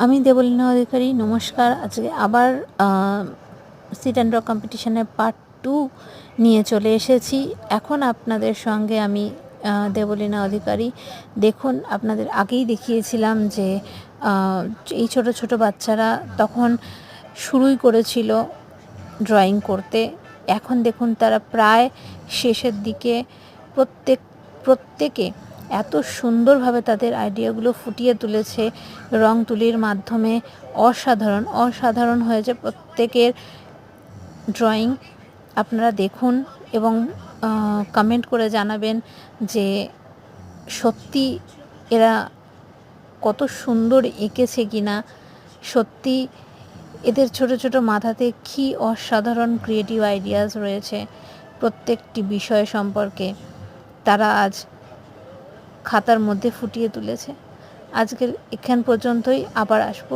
আমি দেবলীনা অধিকারী, নমস্কার। আজকে আবার সিট অ্যান্ড ড্র কম্পিটিশনের পার্ট 2 নিয়ে চলে এসেছি। এখন আপনাদের সঙ্গে আমি দেবলীনা অধিকারী। দেখুন, আপনাদের আগেই দেখিয়েছিলাম যে এই ছোট ছোট বাচ্চারা তখন শুরুই করেছিল ড্রয়িং করতে। এখন দেখুন তারা প্রায় শেষের দিকে প্রত্যেকে এত সুন্দরভাবে তাদের আইডিয়াগুলো ফুটিয়ে তুলেছে রং তুলির মাধ্যমে। অসাধারণ হয়েছে প্রত্যেকের ড্রয়িং। আপনারা দেখুন এবং কমেন্ট করে জানাবেন যে সত্যি এরা কত সুন্দর এঁকেছে কিনা। সত্যি এদের ছোট ছোট মাথাতে কী অসাধারণ ক্রিয়েটিভ আইডিয়াস রয়েছে প্রত্যেকটি বিষয় সম্পর্কে তারা আজ খাতার মধ্যে ফুটিয়ে তুলেছে। আজকের এখান পর্যন্তই, আবার আসবো।